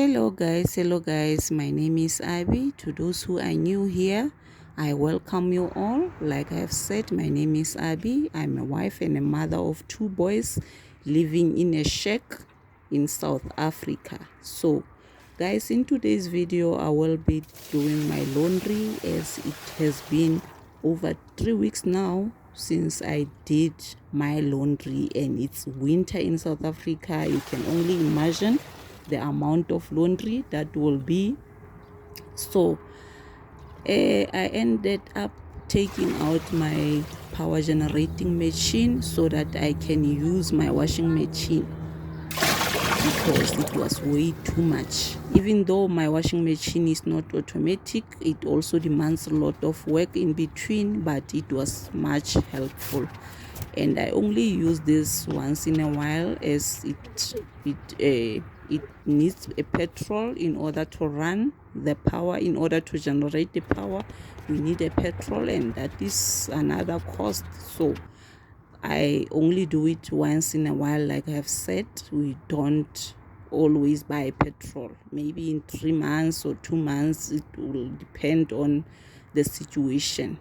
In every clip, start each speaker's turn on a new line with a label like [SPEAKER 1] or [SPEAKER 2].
[SPEAKER 1] Hello guys, my name is Abby. To those who are new here, I welcome you all. Like I have said, my name is Abby. I'm a wife and a mother of two boys living in a shack in South Africa. So guys, in today's video I will be doing my laundry, as it has been over 3 weeks now since I did my laundry, and it's winter in South Africa. You can only imagine the amount of laundry that will be. So I ended up taking out my power generating machine so that I can use my washing machine, because it was way too much. Even though my washing machine is not automatic, it also demands a lot of work in between, but it was much helpful. And I only use this once in a while, as it needs a petrol in order to run the power. In order to generate the power, we need a petrol, and that is another cost. So I only do it once in a while. Like I have said, we don't always buy petrol. Maybe in 3 months or 2 months, it will depend on the situation,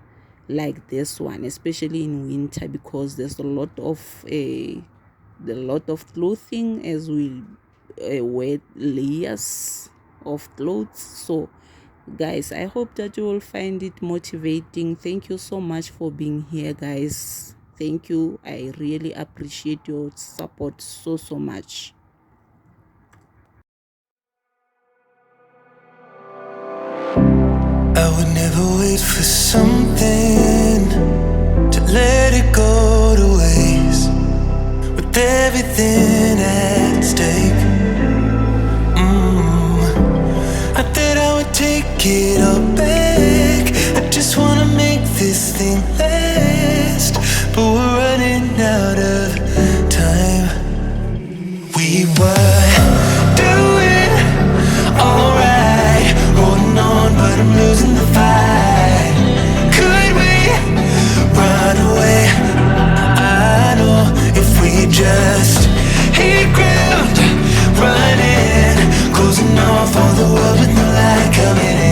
[SPEAKER 1] like this one, especially in winter, because there's a lot of clothing, as we wear layers of clothes. So guys, I hope that you will find it motivating. Thank you so much for being here, guys. Thank you. I really appreciate your support so much.
[SPEAKER 2] I would never wait for something to let it go to waste, with everything at stake. I thought I would take it all back. I just wanna make this thing last, but we're running out of time. We were doing alright, holding on, but I'm losing the fight. Could we run away? I know if we just hit ground running, closing off all the world with no light coming in.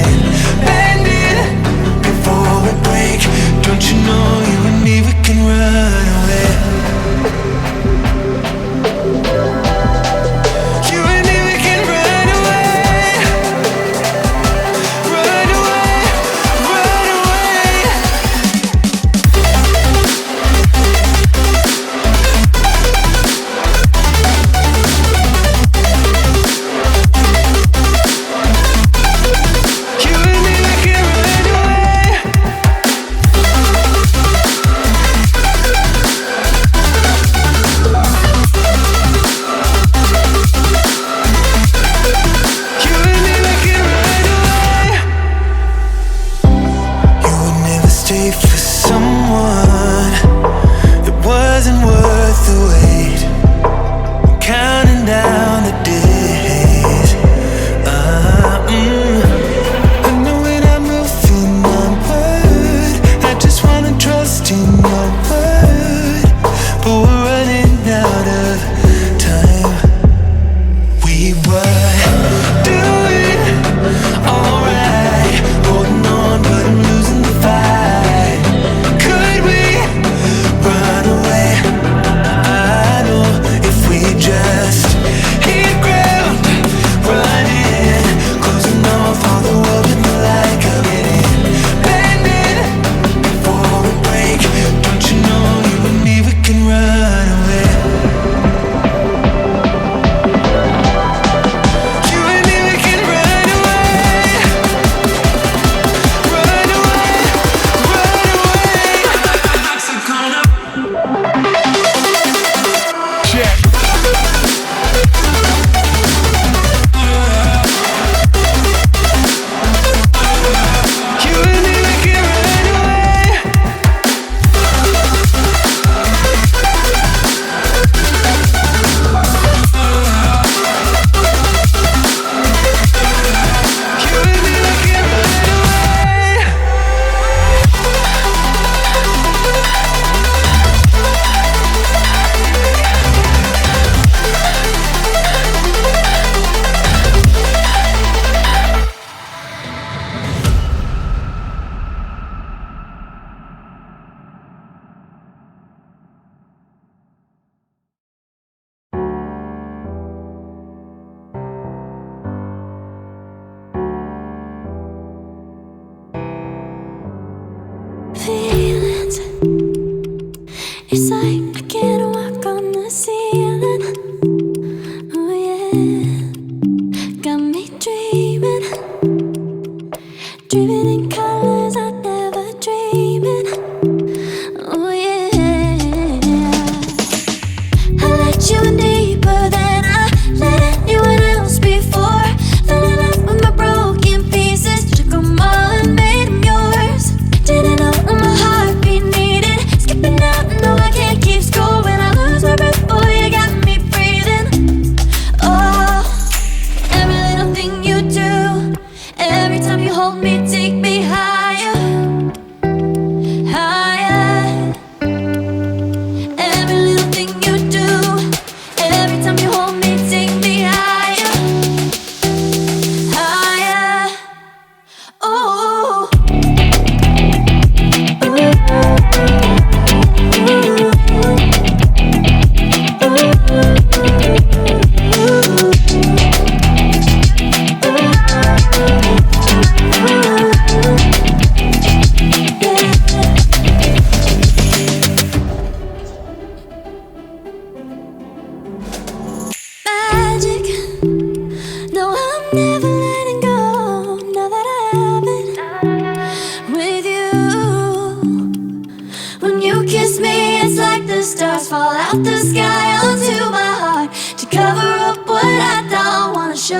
[SPEAKER 3] stars fall out the sky onto my heart to cover up what I don't wanna show.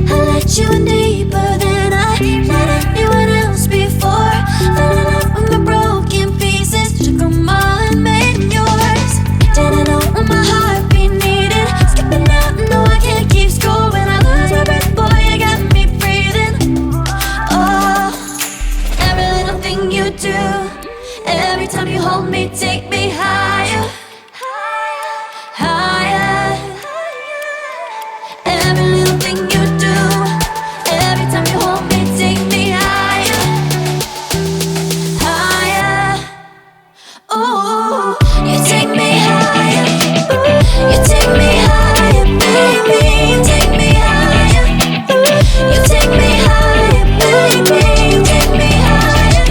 [SPEAKER 3] I let you in deeper than I let anyone else before. Fell in love with my broken pieces, took them all and made them yours. Didn't know what my heartbeat needed, skipping out, no I can't keep score. When I lose my breath, boy, you got me breathing. Oh, every little thing you do, every time you hold me, take me higher, higher. Every little thing you do, every time you hold me, take me higher, higher. Ooh, you take me higher, you take me higher, baby, you take me higher, you take me higher, baby, you take me higher,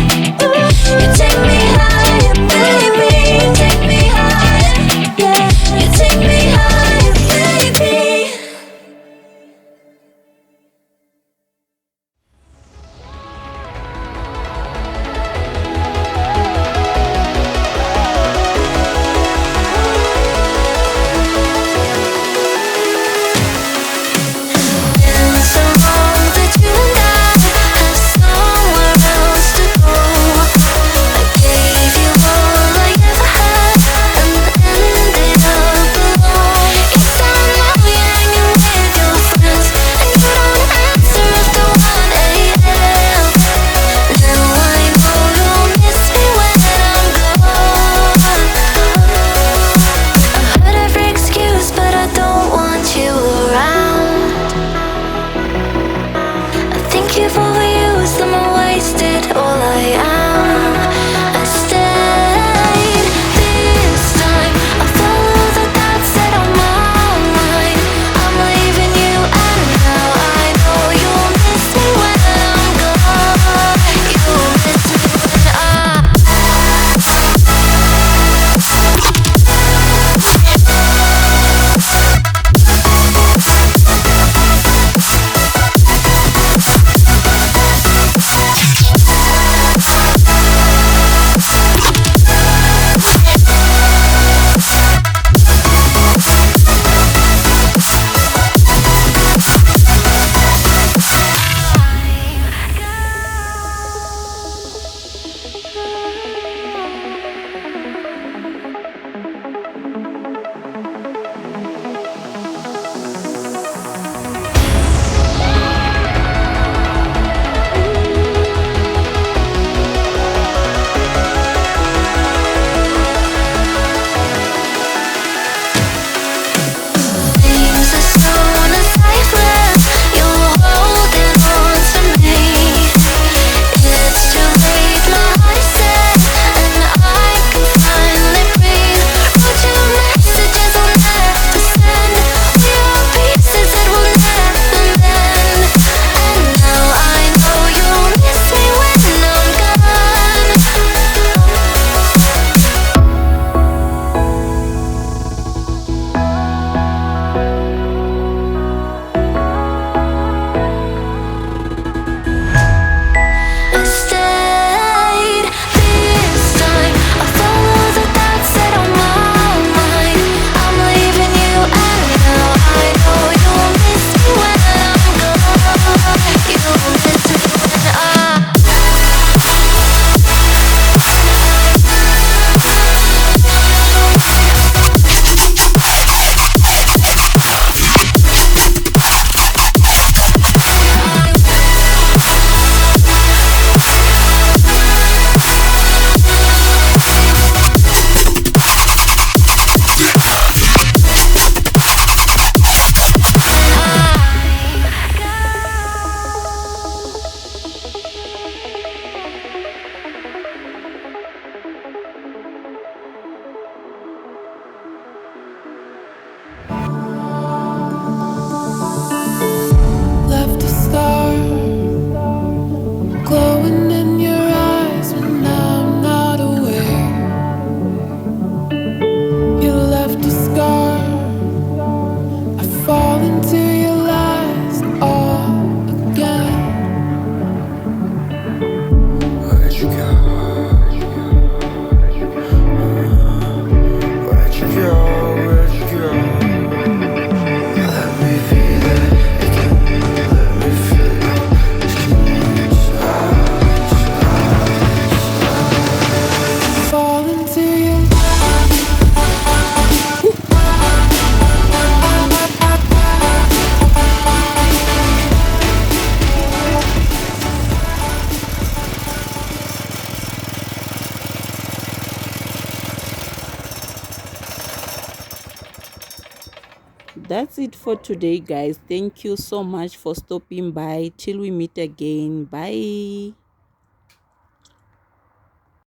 [SPEAKER 3] you take me higher, baby.
[SPEAKER 1] that's it for today, guys. Thank you so much for stopping by. Till we meet again. Bye.